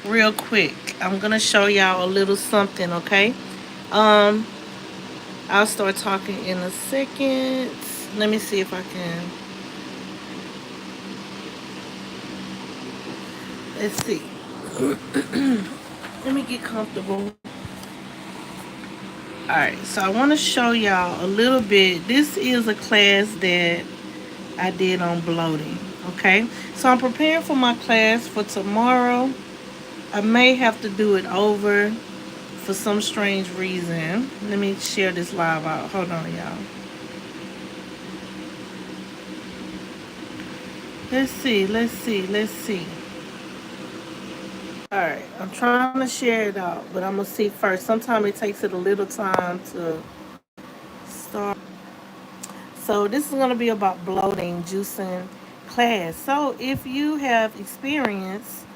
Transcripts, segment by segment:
real quick. I'm gonna show y'all a little something, okay? Um, I'll start talking in a second. Let me see if I can. Let's see. Let me get comfortable. Alright, so I want to show y'all a little bit. This is a class that I did on bloating. Okay, so I'm preparing for my class for tomorrow. I may have to do it over for some strange reason. Let me share this live out. Hold on, y'all. Let's see. Alright, I'm trying to share it out, but I'm gonna see first. Sometimes it takes it a little time to start. So this is gonna be about bloating, juicing class. So if you have experienced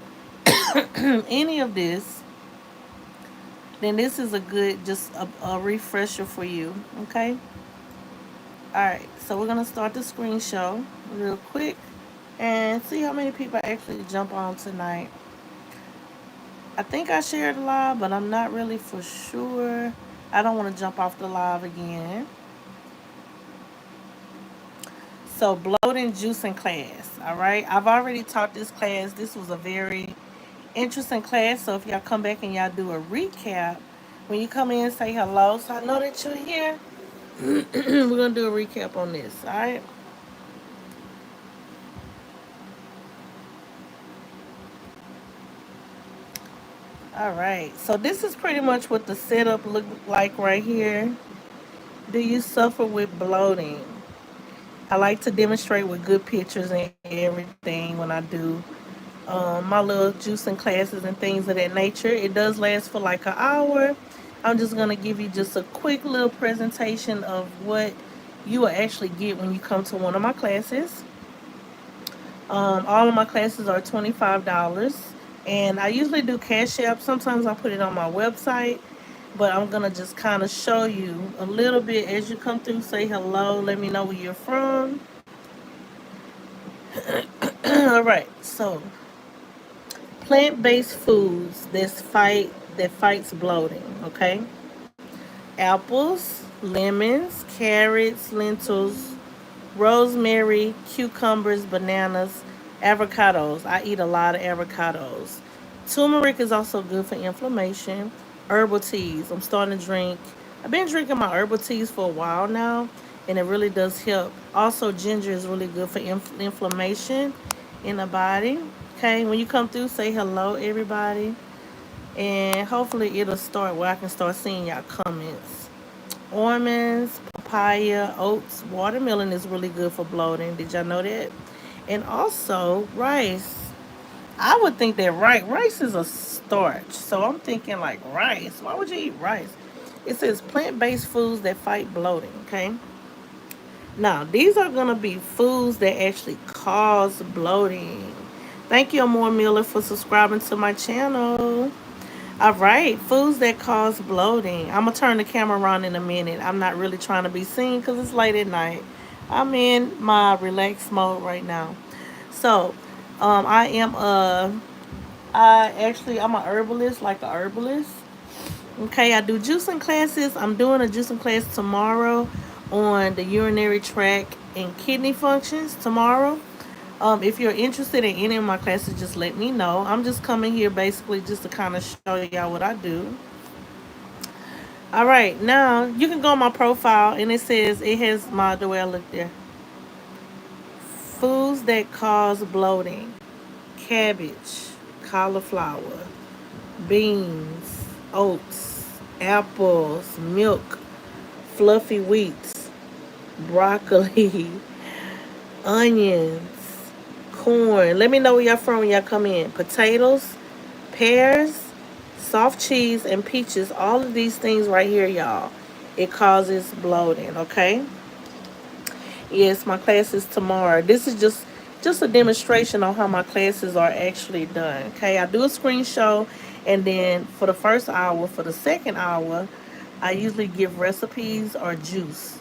any of this, then this is a good, just a refresher for you. Okay. All right. So we're gonna start the screen show real quick and see how many people actually jump on tonight. I think I shared a live, but I'm not really for sure. I don't want to jump off the live again. So bloating juicing class. All right. I've already taught this class. This was a very interesting class. So if y'all come back and y'all do a recap, when you come in, say hello. So I know that you're here. We're gonna do a recap on this. All right. All right. So this is pretty much what the setup look like right here. Do you suffer with bloating? I like to demonstrate with good pictures and everything when I do my little juicing classes and things of that nature. It does last for like an hour. I'm just going to give you just a quick little presentation of what you will actually get when you come to one of my classes. All of my classes are $25. And I usually do Cash App. Sometimes I put it on my website. But I'm going to just kind of show you a little bit as you come through. Say hello. Let me know where you're from. All right. So plant-based foods that fights bloating. Okay, apples, lemons, carrots, lentils, rosemary, cucumbers, bananas, avocados. I eat a lot of avocados. Turmeric is also good for inflammation. Herbal teas. I'm starting to drink. I've been drinking my herbal teas for a while now, and it really does help. Also, ginger is really good for inflammation in the body. Okay, when you come through, say hello, everybody, and hopefully it'll start where I can start seeing y'all comments. Almonds, papaya, oats, watermelon is really good for bloating. Did y'all know that? And also rice. I would think that rice is a starch, so I'm thinking like rice. Why would you eat rice? It says plant-based foods that fight bloating. Okay. Now these are gonna be foods that actually cause bloating. Thank you, Amore Miller, for subscribing to my channel. All right, foods that cause bloating. I'm gonna turn the camera around in a minute. I'm not really trying to be seen because it's late at night. I'm in my relaxed mode right now. So, I am I'm a herbalist, like a herbalist. Okay, I do juicing classes. I'm doing a juicing class tomorrow on the urinary tract and kidney functions tomorrow. If you're interested in any of my classes, just let me know. I'm just coming here basically just to kind of show y'all what I do. All right, now you can go on my profile and it says it has my the way I look there. Foods that cause bloating: cabbage, cauliflower, beans, oats, apples, milk, fluffy wheats, broccoli, onions, corn. Let me know where y'all from when y'all come in. Potatoes, pears, soft cheese, and peaches. All of these things right here, y'all. It causes bloating, okay? Yes, my class is tomorrow. This is just a demonstration on how my classes are actually done. Okay, I do a screen show, and then for the first hour, for the second hour, I usually give recipes or juice.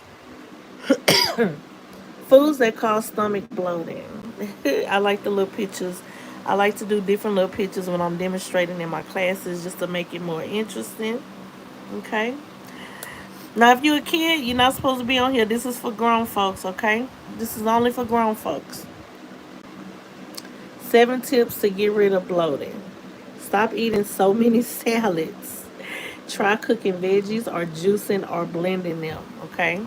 Foods that cause stomach bloating. I like the little pictures. I like to do different little pictures when I'm demonstrating in my classes just to make it more interesting. Okay. Now, if you're a kid, you're not supposed to be on here. This is for grown folks, okay? This is only for grown folks. 7 tips to get rid of bloating. Stop eating so many salads. Try cooking veggies or juicing or blending them, okay?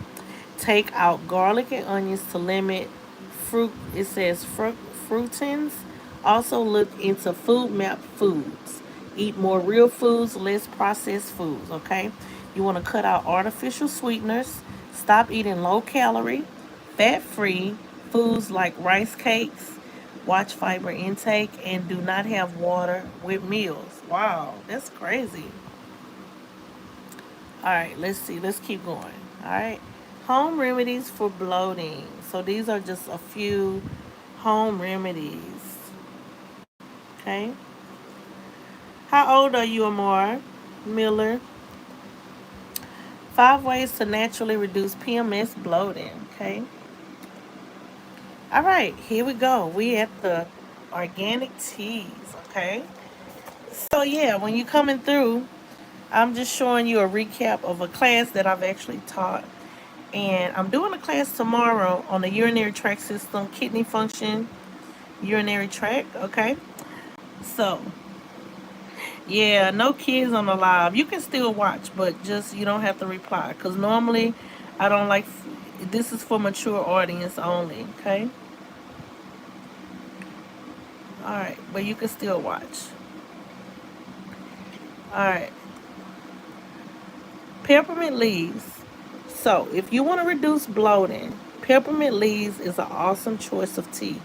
Take out garlic and onions to limit fruit. It says fruitins. Also look into food map foods. Eat more real foods, less processed foods, okay? You want to cut out artificial sweeteners. Stop eating low calorie, fat free foods like rice cakes. Watch fiber intake and do not have water with meals. Wow, that's crazy. All right, let's see. Let's keep going. All right. Home remedies for bloating. So these are just a few home remedies. Okay. How old are you, Amar Miller? 5 ways to naturally reduce PMS bloating. Okay. All right, here we go. We at the organic teas. Okay. So yeah, when you coming through, I'm just showing you a recap of a class that I've actually taught. And I'm doing a class tomorrow on the urinary tract system, kidney function, urinary tract. Okay. So, yeah, no kids on the live. You can still watch, but just you don't have to reply. Because normally I don't like, this is for mature audience only. Okay. All right. But you can still watch. All right. Peppermint leaves. So, if you want to reduce bloating, peppermint leaves is an awesome choice of tea.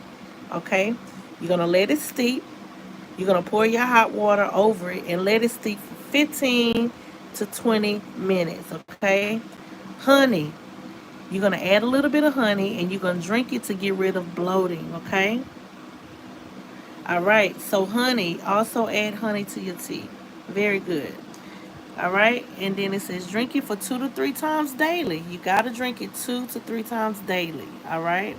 Okay. You're going to let it steep. You're going to pour your hot water over it and let it steep for 15 to 20 minutes, okay? Honey, you're going to add a little bit of honey and you're going to drink it to get rid of bloating, okay? All right, so honey, also add honey to your tea. Very good. All right, and then it says drink it for 2 to 3 times daily. You got to drink it 2 to 3 times daily, all right?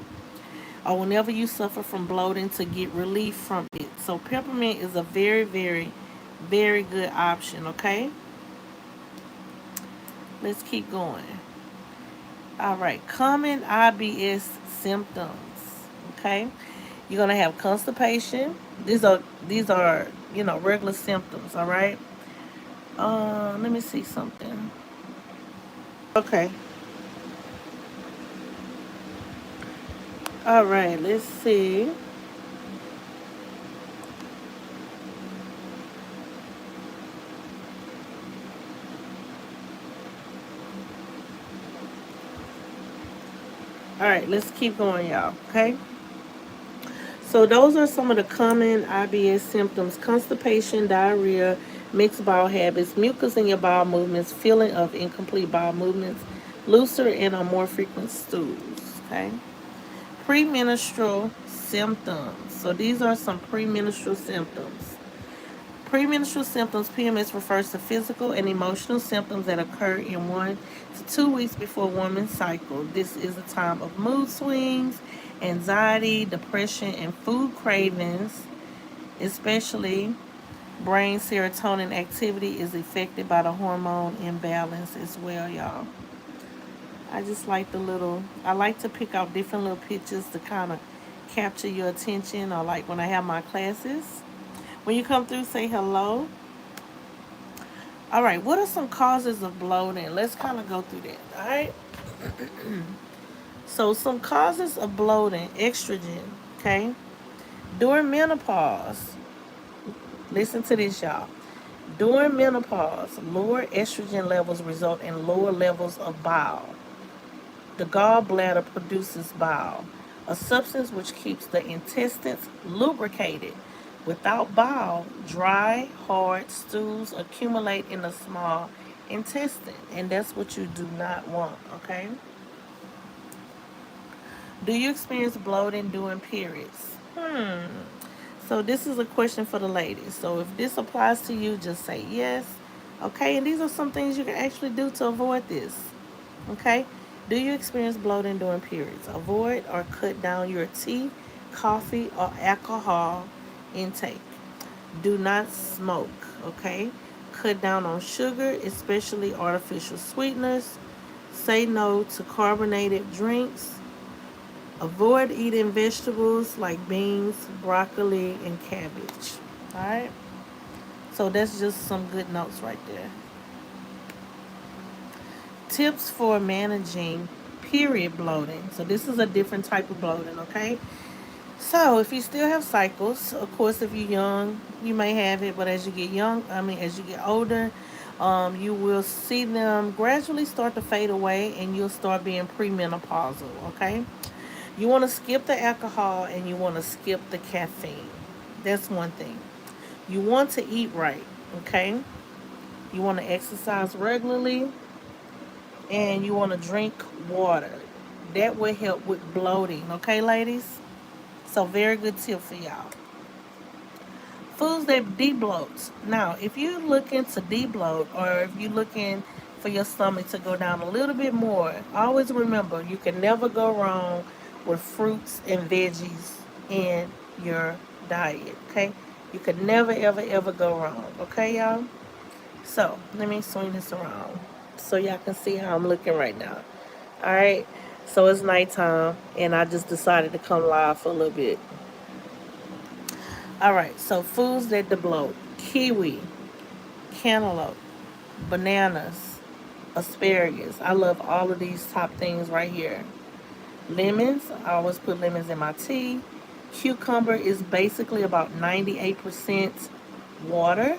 Or whenever you suffer from bloating to get relief from it. So peppermint is a very, very, very good option, okay? Let's keep going. All right, common IBS symptoms, okay? You're going to have constipation. These are, regular symptoms, all right? Let me see something. Okay. All right, let's see. All right, let's keep going, y'all, okay? So those are some of the common IBS symptoms: constipation, diarrhea, mixed bowel habits, mucus in your bowel movements, feeling of incomplete bowel movements, looser and or more frequent stools. Okay. Premenstrual symptoms. So these are some premenstrual symptoms. Premenstrual symptoms, PMS, refers to physical and emotional symptoms that occur in 1 to 2 weeks before a woman's cycle. This is a time of mood swings, anxiety, depression, and food cravings, especially brain serotonin activity is affected by the hormone imbalance as well, y'all. I like to pick out different little pictures to kind of capture your attention, or like when I have my classes. When you come through, say hello. All right, what are some causes of bloating? Let's kind of go through that. All right. So, some causes of bloating: estrogen. Okay. During menopause, listen to this, y'all. During menopause, lower estrogen levels result in lower levels of bile. The gallbladder produces bile, a substance which keeps the intestines lubricated. Without bile, dry, hard stools accumulate in the small intestine, and that's what you do not want, okay? Do you experience bloating during periods? So this is a question for the ladies. So if this applies to you, just say yes. Okay, and these are some things you can actually do to avoid this. Okay? Do you experience bloating during periods? Avoid or cut down your tea, coffee, or alcohol intake. Do not smoke, okay? Cut down on sugar, especially artificial sweeteners. Say no to carbonated drinks. Avoid eating vegetables like beans, broccoli, and cabbage. All right? So that's just some good notes right there. Tips for managing period bloating. So this is a different type of bloating, okay? So if you still have cycles, of course, if you're young, you may have it, but as you get as you get older, you will see them gradually start to fade away, and you'll start being premenopausal. Okay, you want to skip the alcohol and you want to skip the caffeine. That's one thing. You want to eat right. Okay, you want to exercise regularly, and you want to drink water. That will help with bloating. Okay, ladies. So very good tip for y'all. Foods that debloat. Now, if you're looking to debloat or if you're looking for your stomach to go down a little bit more, always remember you can never go wrong with fruits and veggies in your diet. Okay? You can never, ever, ever go wrong. Okay, y'all? So, let me swing this around so y'all can see how I'm looking right now. All right? So, it's nighttime, and I just decided to come live for a little bit. All right, so foods that debloat: kiwi, cantaloupe, bananas, asparagus. I love all of these top things right here. Lemons, I always put lemons in my tea. Cucumber is basically about 98% water.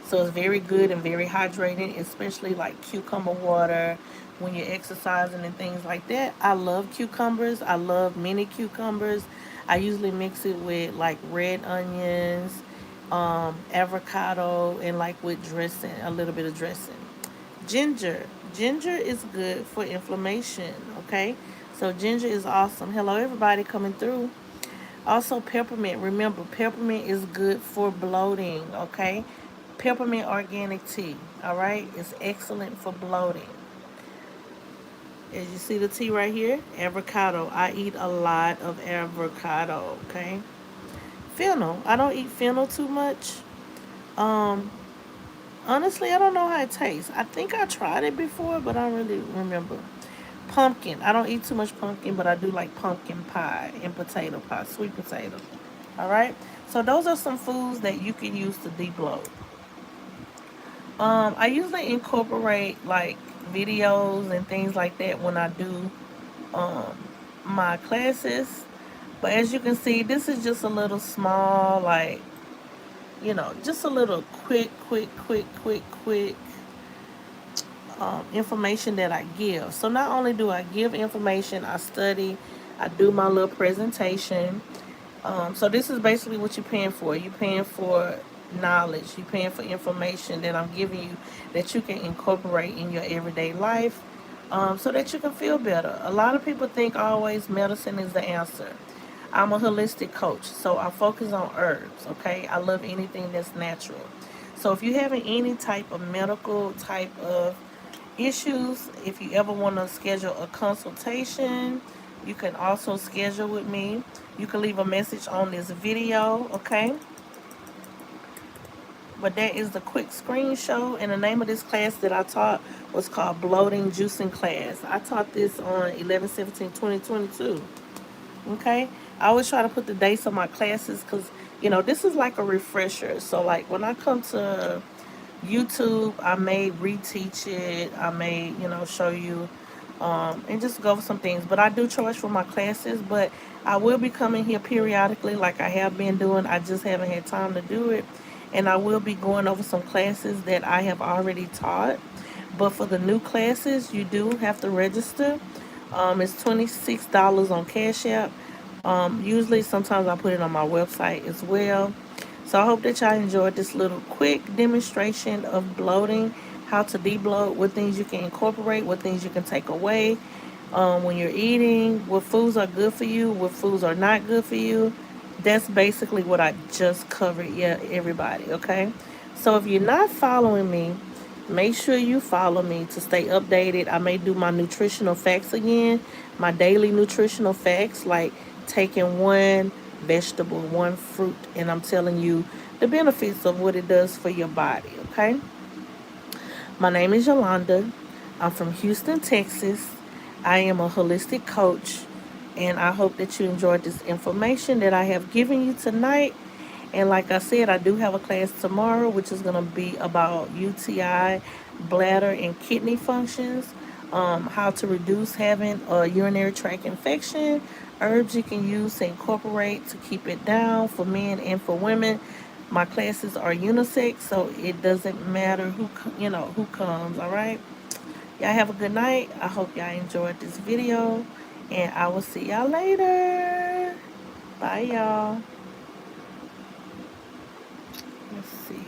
So it's very good and very hydrating, especially like cucumber water when you're exercising and things like that. I love cucumbers. I love mini cucumbers. I usually mix it with like red onions, avocado, and like with dressing, a little bit of dressing. Ginger. Ginger is good for inflammation, okay? So ginger is awesome. Hello everybody coming through. Also peppermint. Remember, peppermint is good for bloating, okay? Peppermint organic tea, all right? It's excellent for bloating. As you see the tea right here, avocado. I eat a lot of avocado, okay? Fennel. I don't eat fennel too much. Um, Honestly, I don't know how it tastes. I think I tried it before, but I don't really remember. Pumpkin. I don't eat too much pumpkin, but I do like pumpkin pie and potato pie, sweet potato. All right. So those are some foods that you can use to debloat. I usually incorporate like videos and things like that when I do um, my classes. But as you can see, this is just a little small, like, just a little quick information that I give. So not only do I give information, I study, I do my little presentation. So this is basically what you're paying for. You're paying for knowledge. You're paying for information that I'm giving you that you can incorporate in your everyday life, so that you can feel better. A lot of people think always medicine is the answer. I'm a holistic coach, so I focus on herbs, okay? I love anything that's natural. So if you're having any type of medical type of issues, if you ever want to schedule a consultation, you can also schedule with me. You can leave a message on this video, okay? But that is the quick screen show, and the name of this class that I taught was called Bloating Juicing Class. I taught this on 11/17/2022. Okay, I always try to put the dates on my classes because this is like a refresher. So like when I come to YouTube, I may reteach it. I may show you and just go over some things. But I do charge for my classes. But I will be coming here periodically, like I have been doing. I just haven't had time to do it, and I will be going over some classes that I have already taught. But for the new classes, you do have to register. It's $26 on Cash App. Usually, sometimes I put it on my website as well. So I hope that y'all enjoyed this little quick demonstration of bloating, how to debloat, what things you can incorporate, what things you can take away when you're eating, what foods are good for you, what foods are not good for you. That's basically what I just covered, yeah, everybody, okay? So if you're not following me, make sure you follow me to stay updated. I may do my nutritional facts again, my daily nutritional facts, like taking one vegetable, one fruit, and I'm telling you the benefits of what it does for your body, okay? My name is Yolanda. I'm from Houston, Texas. I am a holistic coach, and I hope that you enjoyed this information that I have given you tonight. And like I said, I do have a class tomorrow, which is going to be about UTI, bladder, and kidney functions, how to reduce having a urinary tract infection, herbs you can use to incorporate to keep it down for men and for women. My classes are unisex, so it doesn't matter who comes. All right, y'all have a good night. I hope y'all enjoyed this video, and I will see y'all later. Bye, y'all. Let's see.